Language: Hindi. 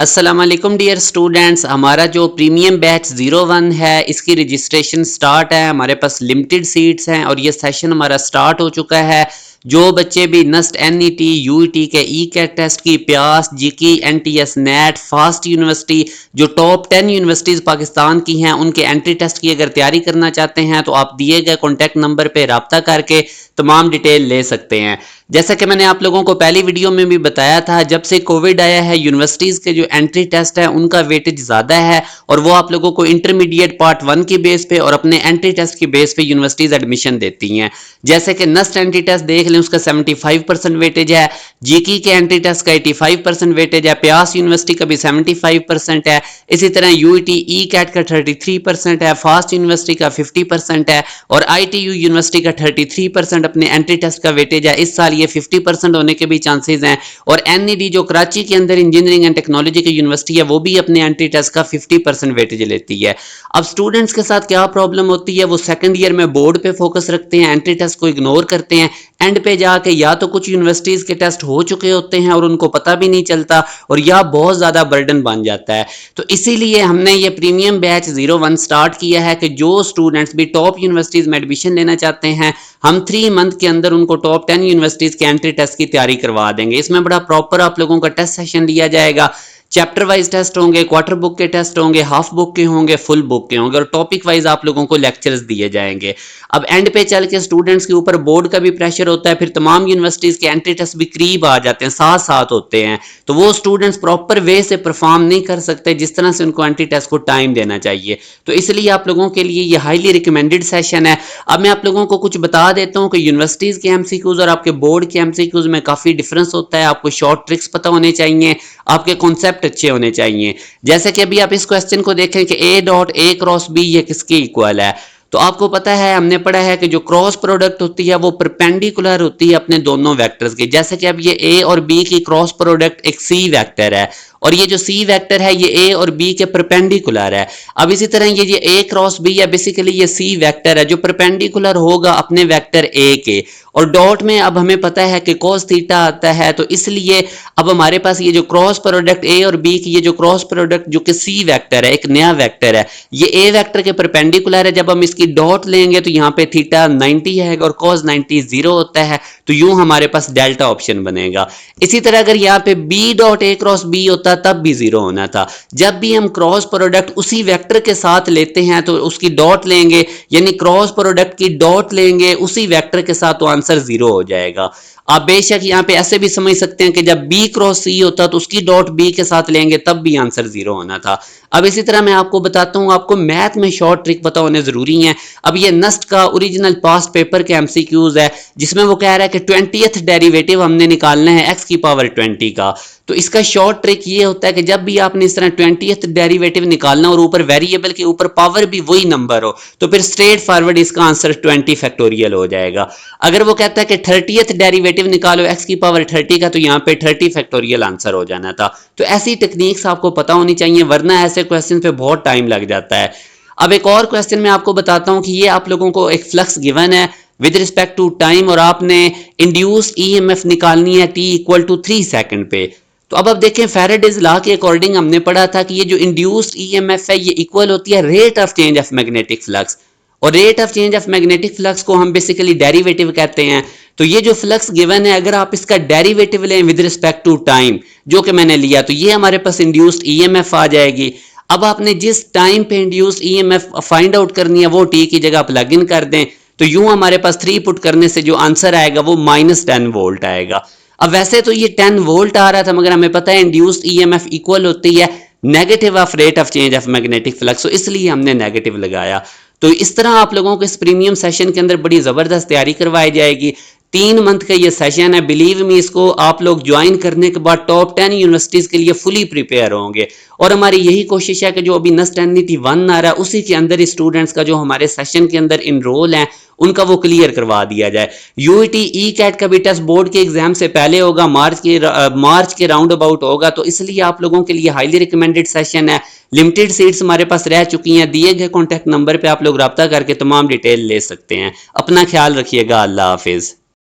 अस्सलाम वालेकुम डियर स्टूडेंट्स, हमारा जो प्रीमियम बैच 01 है इसकी रजिस्ट्रेशन स्टार्ट है। हमारे पास लिमिटेड सीट्स हैं और ये सेशन हमारा स्टार्ट हो चुका है। जो बच्चे भी नस्ट एनईटी यूईटी के ई कैट टेस्ट की प्यास जीकी एनटीएस नेट फास्ट यूनिवर्सिटी जो टॉप 10 यूनिवर्सिटीज़ पाकिस्तान की हैं उनके एंट्री टेस्ट की अगर तैयारी करना चाहते हैं तो आप दिए गए कॉन्टैक्ट नंबर पर रब्ता करके तमाम डिटेल ले सकते हैं। जैसा कि मैंने आप लोगों को पहली वीडियो में भी बताया था, जब से कोविड आया है यूनिवर्सिटीज़ के जो एंट्री टेस्ट है उनका वेटेज ज़्यादा है और वो आप लोगों को इंटरमीडिएट पार्ट 1 की बेस पे और अपने एंट्री टेस्ट की बेस पे यूनिवर्सिटीज़ एडमिशन देती हैं। जैसे कि नस्ट एंट्री टेस्ट देख लें, उसका 75% वेटेज है, जीकी के एंट्री टेस्ट का 85% वेटेज है, प्यास यूनिवर्सिटी का भी 75% है, इसी तरह यूईटी ई कैट का 33% है, फास्ट यूनिवर्सिटी का 50% है और आईटीयू यूनिवर्सिटी का 33% अपने एंट्री टेस्ट का वेटेज है। इस साल ये 50% होने के भी चांसेस हैं। और एनईडी जो कराची के अंदर इंजीनियरिंग एंड टेक्नोलॉजी की यूनिवर्सिटी है वो भी अपने एंट्री टेस्ट का 50% वेटेज लेती है। अब स्टूडेंट्स के साथ क्या प्रॉब्लम होती है, वो सेकंड ईयर में बोर्ड पे फोकस रखते हैं, एंट्री टेस्ट को इग्नोर करते हैं, एंड पे जाके या तो कुछ यूनिवर्सिटीज के टेस्ट हो चुके होते हैं और उनको पता भी नहीं चलता और या बहुत ज्यादा बर्डन बन जाता है। तो इसीलिए हमने ये प्रीमियम बैच 01 स्टार्ट किया है कि जो स्टूडेंट्स भी टॉप यूनिवर्सिटीज में एडमिशन लेना चाहते हैं हम 3 मंथ के अंदर उनको टॉप 10 यूनिवर्सिटीज के एंट्री टेस्ट की तैयारी करवा देंगे। इसमें बड़ा प्रॉपर आप लोगों का टेस्ट सेशन लिया जाएगा, चैप्टर वाइज टेस्ट होंगे, क्वार्टर बुक के टेस्ट होंगे, हाफ बुक के होंगे, फुल बुक के होंगे और टॉपिक वाइज आप लोगों को लेक्चर्स दिए जाएंगे। अब एंड पे चल के स्टूडेंट्स के ऊपर बोर्ड का भी प्रेशर होता है, फिर तमाम यूनिवर्सिटीज के एंट्री टेस्ट भी करीब आ जाते हैं, साथ साथ होते हैं, तो वो स्टूडेंट्स प्रॉपर वे से परफॉर्म नहीं कर सकते जिस तरह से उनको एंट्री टेस्ट को टाइम देना चाहिए। तो इसलिए आप लोगों के लिए ये हाईली रिकमेंडेड सेशन है। अब मैं आप लोगों को कुछ बता देता हूँ कि यूनिवर्सिटीज के एमसीक्यूज और आपके बोर्ड के एमसीक्यूज में काफी डिफरेंस होता है। आपको शॉर्ट ट्रिक्स पता होने चाहिए, आपके कॉन्सेप्ट अच्छे होने चाहिए। जैसे कि अभी आप इस क्वेश्चन को देखें कि a dot a cross b ये किसके इक्वल है, तो आपको पता है, हमने पढ़ा है कि जो क्रॉस प्रोडक्ट होती है वो परपेंडिकुलर होती है अपने दोनों वेक्टर्स के। जैसे कि अब ये a और b की क्रॉस प्रोडक्ट एक c वेक्टर है और ये जो c वेक्टर है ये a और b के परपेंडिकुलर है। अब इसी तरह ये a क्रॉस b है, बेसिकली ये c वेक्टर है जो परपेंडिकुलर होगा अपने वेक्टर a के। और डॉट में अब हमें पता है कि cos थीटा आता है, तो इसलिए अब हमारे पास ये जो क्रॉस प्रोडक्ट a और b की ये जो क्रॉस प्रोडक्ट जो कि c वेक्टर है, एक नया वेक्टर है, ये a वेक्टर के परपेंडिकुलर है। जब हम इसकी डॉट लेंगे तो यहाँ पे थीटा 90 है और cos 90 0 होता है, तो यूं हमारे पास डेल्टा ऑप्शन बनेगा। इसी तरह अगर यहाँ पे b dot a cross b होता तब भी 0 होना था। जब भी हम क्रॉस प्रोडक्ट उसी वेक्टर के साथ लेते हैं तो उसकी डॉट लेंगे, यानी क्रॉस प्रोडक्ट की डॉट लेंगे उसी वेक्टर के साथ, तो आंसर 0 हो जाएगा। आप बेशक यहाँ पे ऐसे भी समझ सकते हैं कि जब b क्रॉस c होता तो उसकी डॉट b के साथ लेंगे तब भी आंसर 0 होना था। अब इसी तरह मैं आपको बताता हूँ, आपको मैथ में शॉर्ट ट्रिक पता होने जरूरी है। अब ये नस्ट का ओरिजिनल पास्ट पेपर के एमसीक्यूज है जिसमें वो कह रहा है कि 20th डेरिवेटिव हमने निकालना है x की पावर 20 का। तो इसका शॉर्ट ट्रिक ये होता है कि जब भी आपने इस तरह 20th डेरिवेटिव निकालना और ऊपर वेरिएबल के ऊपर पावर भी वही नंबर हो तो फिर स्ट्रेट फॉरवर्ड इसका आंसर 20 फैक्टोरियल हो जाएगा। अगर वो कहता है कि 30th डेरिवेटिव निकालो x की पावर 30 का, तो यहाँ पे 30 फैक्टोरियल आंसर हो जाना था। तो ऐसी टेक्निक्स आपको पता होनी चाहिए, वरना ऐसे क्वेश्चन पे बहुत टाइम लग जाता है। अब एक और क्वेश्चन मैं आपको बताता हूँ कि ये आप लोगों को एक फ्लक्स गिवन है विद रिस्पेक्ट टू टाइम और आपने इंड्यूस ईएमएफ निकालनी है t इक्वल टू 3 सेकंड पे। तो अब देखें, फैराडेज लॉ के अकॉर्डिंग हमने पढ़ा था कि ये जो इंड्यूस्ड ईएमएफ है ये इक्वल होती है rate of change of magnetic flux, और rate of change of magnetic flux को हम बेसिकली डेरिवेटिव कहते हैं। तो ये जो फ्लक्स गिवन है अगर आप इसका डेरिवेटिव लें विद रिस्पेक्ट टू टाइम जो कि मैंने लिया, तो ये हमारे पास इंड्यूस्ड ईएमएफ आ जाएगी। अब आपने जिस टाइम पे इंड्यूस्ड ईएमएफ फाइंड आउट करनी है वो t की जगह प्लग इन कर दें, तो यूं हमारे पास 3 पुट करने से जो आंसर आएगा वो -10 वोल्ट आएगा। अब वैसे तो ये 10 वोल्ट आ रहा था, मगर हमें पता है इंड्यूस्ड ईएमएफ इक्वल होती है negative of rate of change of magnetic flux, तो इसलिए हमने नेगेटिव लगाया। तो इस तरह आप लोगों को इस प्रीमियम सेशन के अंदर बड़ी जबरदस्त तैयारी करवाई जाएगी। 3 मंथ का ये सेशन है, बिलीव मी, इसको आप लोग ज्वाइन करने के बाद टॉप 10 यूनिवर्सिटीज के लिए फुली प्रिपेयर होंगे। और हमारी यही कोशिश है कि जो अभी नस्ट एनईटी 1 आ रहा है उसी के अंदर स्टूडेंट्स का जो हमारे सेशन के अंदर इनरोल है उनका वो क्लियर करवा दिया जाए। यूईटी ई कैट का भी टेस्ट बोर्ड के एग्जाम से पहले होगा, मार्च के राउंड अबाउट होगा, तो इसलिए आप लोगों के लिए हाईली रिकमेंडेड सेशन है। लिमिटेड सीट्स हमारे पास रह चुकी हैं, दिए गए कॉन्टैक्ट नंबर पे आप लोग रब्ता करके तमाम डिटेल ले सकते हैं। अपना ख्याल रखिएगा, अल्लाह हाफिज।